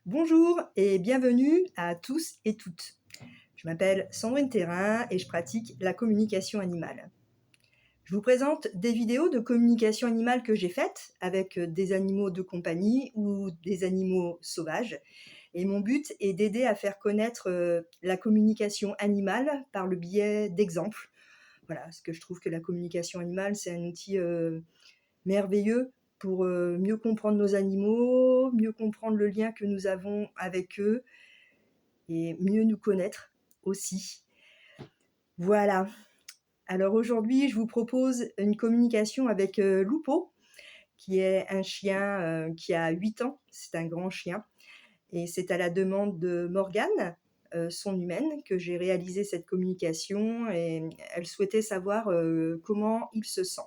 Bonjour et bienvenue à tous et toutes. Je m'appelle Sandrine Thérin et je pratique la communication animale. Je vous présente des vidéos de communication animale que j'ai faites avec des animaux de compagnie ou des animaux sauvages. Et mon but est d'aider à faire connaître la communication animale par le biais d'exemples. Voilà, parce que je trouve que la communication animale, c'est un outil merveilleux pour mieux comprendre nos animaux, mieux comprendre le lien que nous avons avec eux et mieux nous connaître aussi. Voilà. Alors aujourd'hui, je vous propose une communication avec Lupo, qui est un chien qui a 8 ans. C'est un grand chien. Et c'est à la demande de Morgane, son humaine, que j'ai réalisé cette communication. Et elle souhaitait savoir comment il se sent.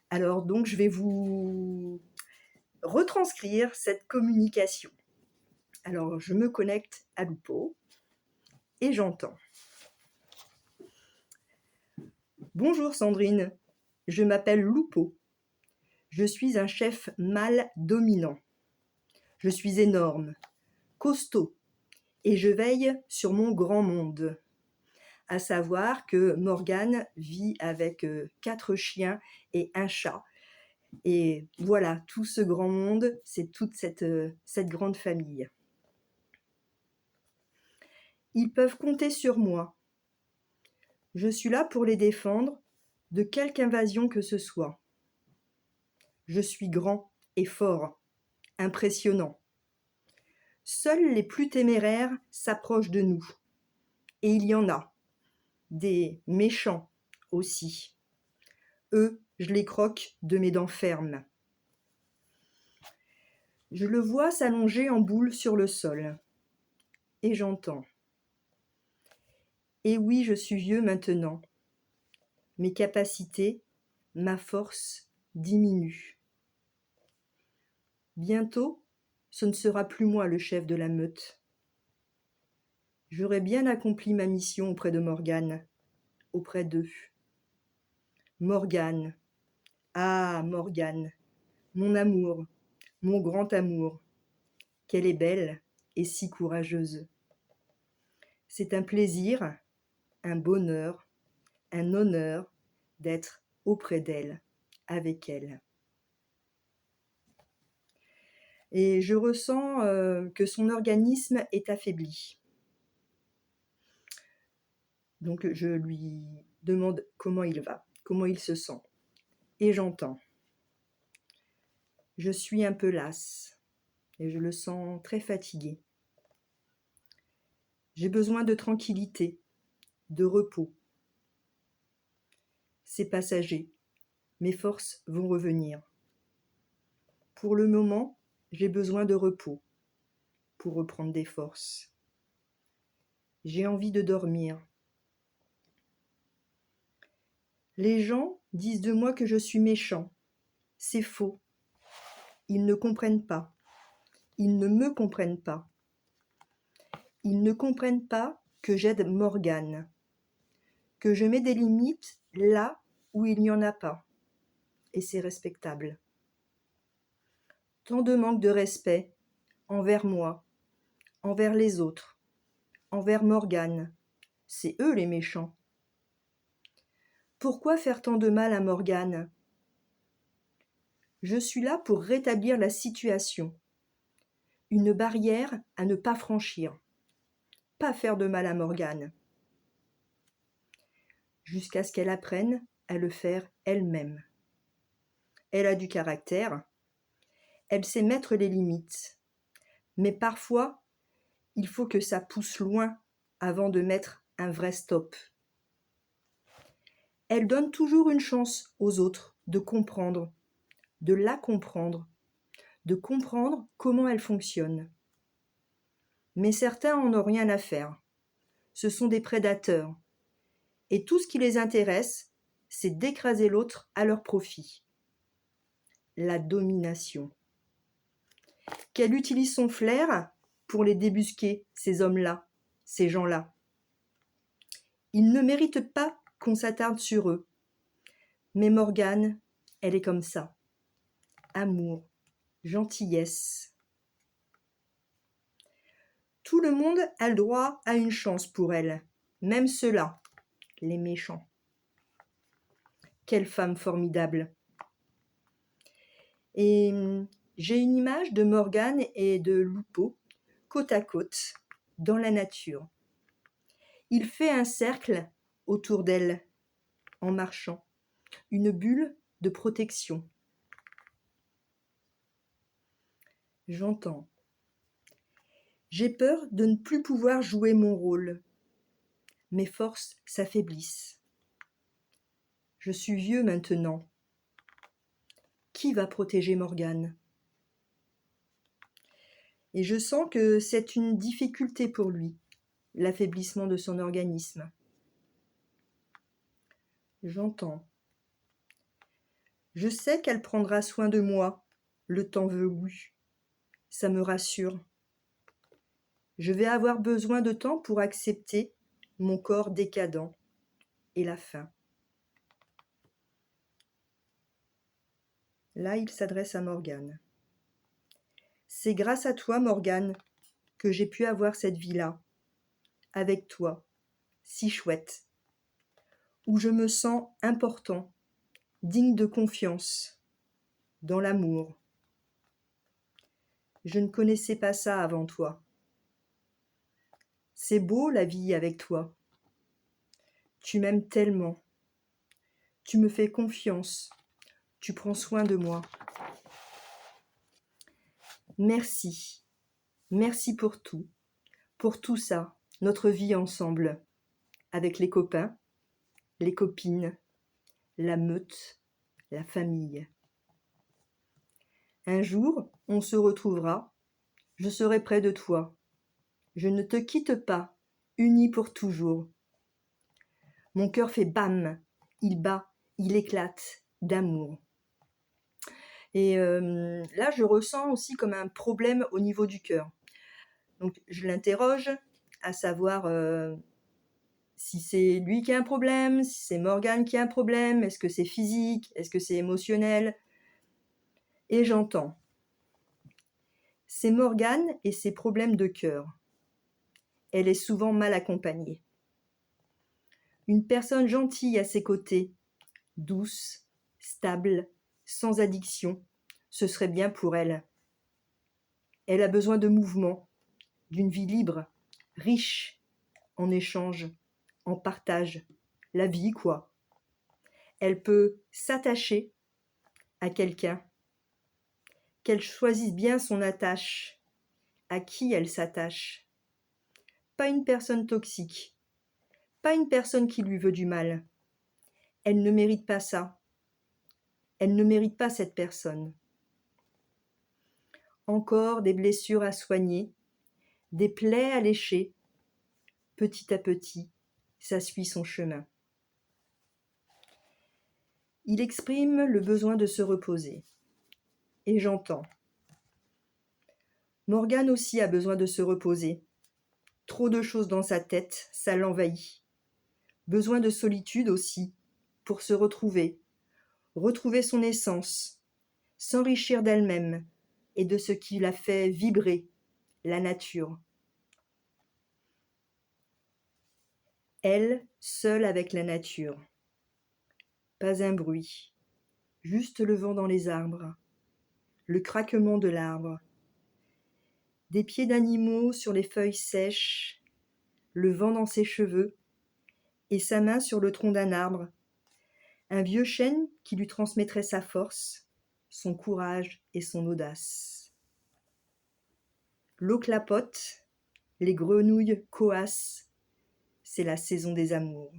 Alors donc, je vais vous retranscrire cette communication. Alors, je me connecte à Lupo et j'entends. Bonjour Sandrine, je m'appelle Lupo. Je suis un chef mâle dominant. Je suis énorme, costaud, et je veille sur mon grand monde. À savoir que Morgane vit avec 4 chiens et un chat. Et voilà, tout ce grand monde, c'est toute cette grande famille. Ils peuvent compter sur moi. Je suis là pour les défendre de quelque invasion que ce soit. Je suis grand et fort, impressionnant. Seuls les plus téméraires s'approchent de nous. Et il y en a, des méchants aussi. Eux, je les croque de mes dents fermes. Je le vois s'allonger en boule sur le sol. Et j'entends. Et oui, je suis vieux maintenant. Mes capacités, ma force diminuent. Bientôt, ce ne sera plus moi le chef de la meute. J'aurais bien accompli ma mission auprès de Morgane, auprès d'eux. Morgane, ah Morgane, mon amour, mon grand amour, qu'elle est belle et si courageuse. C'est un plaisir, un bonheur, un honneur d'être auprès d'elle, avec elle. Et je ressens que son organisme est affaibli. Donc je lui demande comment il va, comment il se sent. Et j'entends. Je suis un peu lasse et je le sens très fatigué. J'ai besoin de tranquillité, de repos. C'est passager, mes forces vont revenir. Pour le moment, j'ai besoin de repos pour reprendre des forces. J'ai envie de dormir. Les gens disent de moi que je suis méchant. C'est faux. Ils ne comprennent pas. Ils ne me comprennent pas. Ils ne comprennent pas que j'aide Morgane, que je mets des limites là où il n'y en a pas. Et c'est respectable. Tant de manque de respect envers moi, envers les autres, envers Morgane. C'est eux les méchants. Pourquoi faire tant de mal à Morgane? Je suis là pour rétablir la situation. Une barrière à ne pas franchir. Pas faire de mal à Morgane. Jusqu'à ce qu'elle apprenne à le faire elle-même. Elle a du caractère. Elle sait mettre les limites. Mais parfois, il faut que ça pousse loin avant de mettre un vrai stop. Elle donne toujours une chance aux autres de comprendre, de la comprendre, de comprendre comment elle fonctionne. Mais certains en ont rien à faire. Ce sont des prédateurs. Et tout ce qui les intéresse, c'est d'écraser l'autre à leur profit. La domination. Qu'elle utilise son flair pour les débusquer, ces hommes-là, ces gens-là. Ils ne méritent pas qu'on s'attarde sur eux. Mais Morgane, elle est comme ça. Amour, gentillesse. Tout le monde a le droit à une chance pour elle, même ceux-là, les méchants. Quelle femme formidable! Et j'ai une image de Morgane et de Lupo, côte à côte, dans la nature. Il fait un cercle autour d'elle, en marchant, une bulle de protection. J'entends. J'ai peur de ne plus pouvoir jouer mon rôle. Mes forces s'affaiblissent. Je suis vieux maintenant. Qui va protéger Morgane? Et je sens que c'est une difficulté pour lui, l'affaiblissement de son organisme. J'entends. Je sais qu'elle prendra soin de moi, le temps voulu. Ça me rassure. Je vais avoir besoin de temps pour accepter mon corps décadent et la fin. Là, il s'adresse à Morgane. C'est grâce à toi, Morgane, que j'ai pu avoir cette vie-là, avec toi, si chouette, où je me sens important, digne de confiance, dans l'amour. Je ne connaissais pas ça avant toi. C'est beau la vie avec toi. Tu m'aimes tellement. Tu me fais confiance. Tu prends soin de moi. Merci. Merci pour tout ça, notre vie ensemble, avec les copains, les copines, la meute, la famille. Un jour, on se retrouvera, je serai près de toi. Je ne te quitte pas, unis pour toujours. Mon cœur fait bam, il bat, il éclate d'amour. Et là, je ressens aussi comme un problème au niveau du cœur. Donc, je l'interroge, à savoir si c'est lui qui a un problème, si c'est Morgane qui a un problème, est-ce que c'est physique, est-ce que c'est émotionnel? Et j'entends. C'est Morgane et ses problèmes de cœur. Elle est souvent mal accompagnée. Une personne gentille à ses côtés, douce, stable, sans addiction, ce serait bien pour elle. Elle a besoin de mouvement, d'une vie libre, riche, en échange, en partage, la vie quoi. Elle peut s'attacher à quelqu'un, qu'elle choisisse bien son attache, à qui elle s'attache. Pas une personne toxique, pas une personne qui lui veut du mal. Elle ne mérite pas ça. Elle ne mérite pas cette personne. Encore des blessures à soigner, des plaies à lécher. Petit à petit, ça suit son chemin. Il exprime le besoin de se reposer. Et j'entends. Morgane aussi a besoin de se reposer. Trop de choses dans sa tête, ça l'envahit. Besoin de solitude aussi, pour se retrouver son essence, s'enrichir d'elle-même et de ce qui la fait vibrer, la nature. Elle, seule avec la nature. Pas un bruit, juste le vent dans les arbres, le craquement de l'arbre, des pieds d'animaux sur les feuilles sèches, le vent dans ses cheveux, et sa main sur le tronc d'un arbre, un vieux chêne qui lui transmettrait sa force, son courage et son audace. L'eau clapote, les grenouilles coassent, c'est la saison des amours.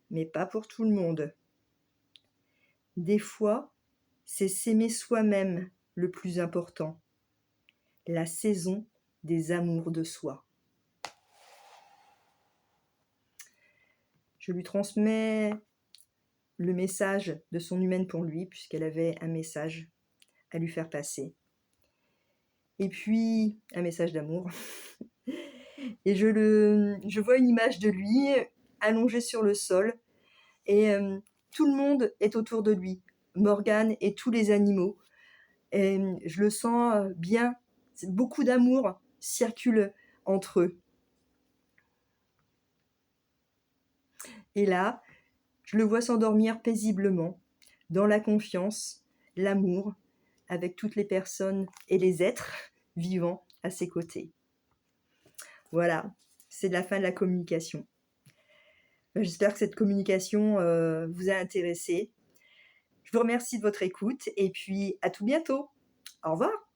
Mais pas pour tout le monde. Des fois, c'est s'aimer soi-même le plus important. La saison des amours de soi. Je lui transmets le message de son humaine pour lui, puisqu'elle avait un message à lui faire passer. Et puis, un message d'amour. Et je vois une image de lui allongé sur le sol. Et tout le monde est autour de lui. Morgane et tous les animaux. Et je le sens bien. Beaucoup d'amour circule entre eux. Et là, je le vois s'endormir paisiblement, dans la confiance, l'amour, avec toutes les personnes et les êtres vivants à ses côtés. Voilà, c'est la fin de la communication. J'espère que cette communication vous a intéressé. Je vous remercie de votre écoute et puis à tout bientôt. Au revoir.